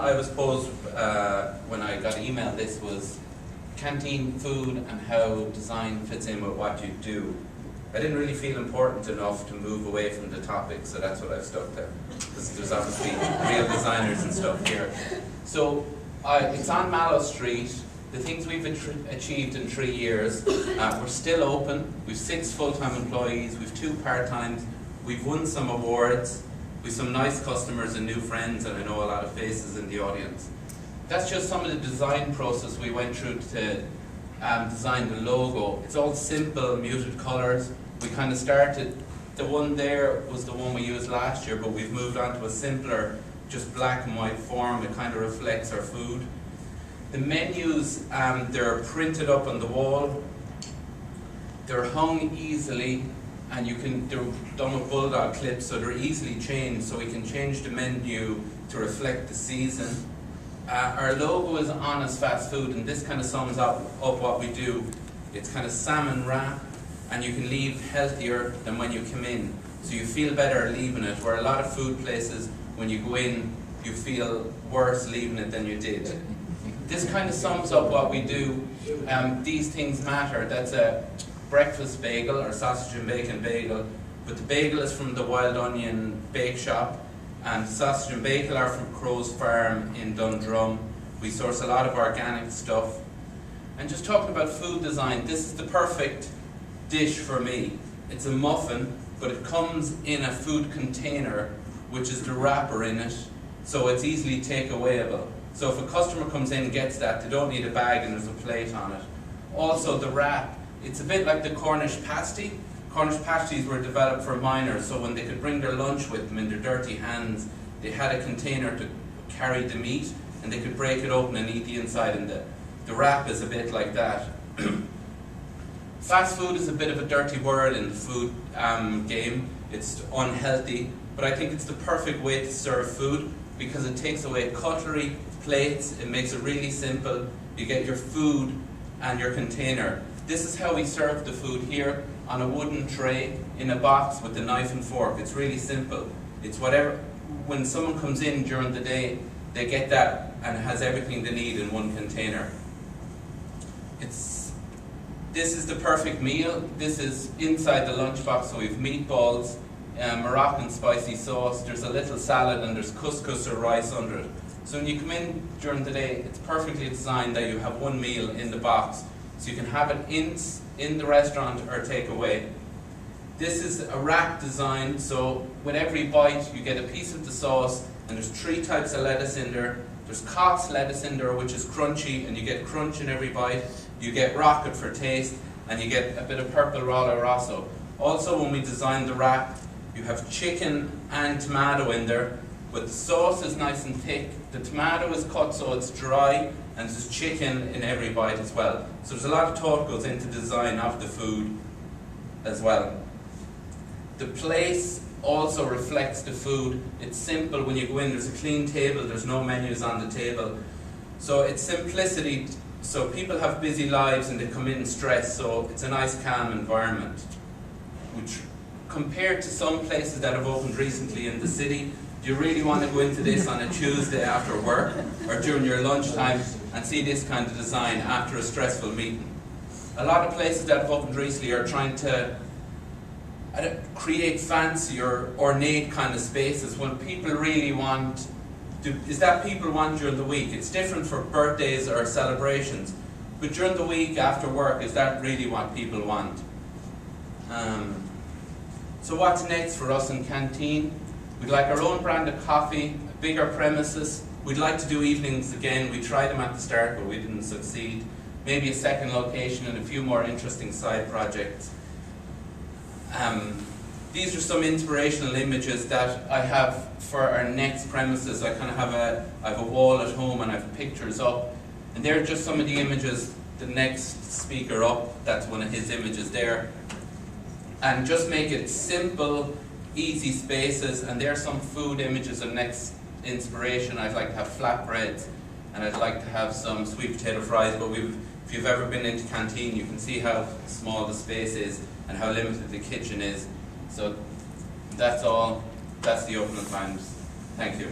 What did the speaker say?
I was posed when I got emailed this was canteen food and how design fits in with what you do. I didn't really feel important enough to move away from the topic, so that's what I've stuck there. Because there's obviously real designers and stuff here. So it's on Mallow Street. The things we've achieved in 3 years, we're still open. We've 6 full-time employees, we've 2 part-times, we've won some awards, we've some nice customers and new friends, and I know a lot of faces in the audience. That's just some of the design process we went through to design the logo. It's all simple, muted colours. We kind of started, the one there was the one we used last year, but we've moved on to a simpler, just black and white form. It kind of reflects our food. The menus, they're printed up on the wall. They're hung easily, and they're done with bulldog clips, so they're easily changed, so we can change the menu to reflect the season. Our logo is Honest Fast Food, and this kind of sums up what we do. It's kind of salmon wrap, and you can leave healthier than when you come in. So you feel better leaving it, where a lot of food places, when you go in, you feel worse leaving it than you did. This kind of sums up what we do. These things matter. That's a breakfast bagel, or sausage and bacon bagel, but the bagel is from the Wild Onion Bake Shop, and sausage and bacon are from Crow's Farm in Dundrum. We source a lot of organic stuff. And just talking about food design, this is the perfect dish for me. It's a muffin, but it comes in a food container, which is the wrapper in it, so it's easily takeawayable. So if a customer comes in and gets that, they don't need a bag and there's a plate on it. Also the wrap, it's a bit like the Cornish pasty. Cornish pasties were developed for miners, so when they could bring their lunch with them in their dirty hands, they had a container to carry the meat, and they could break it open and eat the inside, and the wrap is a bit like that. Fast food is a bit of a dirty word in the food game. It's unhealthy, but I think it's the perfect way to serve food because it takes away cutlery, plates, it makes it really simple. You get your food and your container. This is how we serve the food here, on a wooden tray, in a box with a knife and fork. It's really simple. It's whatever, when someone comes in during the day, they get that and it has everything they need in one container. This is the perfect meal. This is inside the lunchbox, so we have meatballs, Moroccan spicy sauce, there's a little salad, and there's couscous or rice under it. So when you come in during the day, it's perfectly designed that you have one meal in the box, so you can have it in the restaurant or take away. This is a rack design, so with every bite you get a piece of the sauce, and there's 3 types of lettuce in there. There's Cox lettuce in there, which is crunchy, and you get crunch in every bite. You get rocket for taste, and you get a bit of purple Rolla Rosso. Also, when we designed the wrap, you have chicken and tomato in there, but the sauce is nice and thick. The tomato is cut so it's dry, and there's chicken in every bite as well. So there's a lot of thought goes into design of the food as well. The place also reflects the food. It's simple when you go in, there's a clean table, there's no menus on the table. So it's simplicity, so people have busy lives and they come in stressed, so it's a nice calm environment. Which, compared to some places that have opened recently in the city, do you really want to go into this on a Tuesday after work or during your lunchtime and see this kind of design after a stressful meeting? A lot of places that have opened recently are trying to create fancy or ornate kind of spaces when people really want is that people want during the week. It's different for birthdays or celebrations, but during the week after work, is that really what people want? So what's next for us in Canteen? We'd like our own brand of coffee, bigger premises. We'd like to do evenings again. We tried them at the start, but we didn't succeed. Maybe a second location and a few more interesting side projects. These are some inspirational images that I have for our next premises. I kind of have a wall at home and I have pictures up, and they're just some of the images. The next speaker up, that's one of his images there. And just make it simple, easy spaces, and there's some food images of next inspiration. I'd like to have flatbreads, and I'd like to have some sweet potato fries, but if you've ever been into Canteen, you can see how small the space is and how limited the kitchen is. So that's all. That's the opening times. Thank you.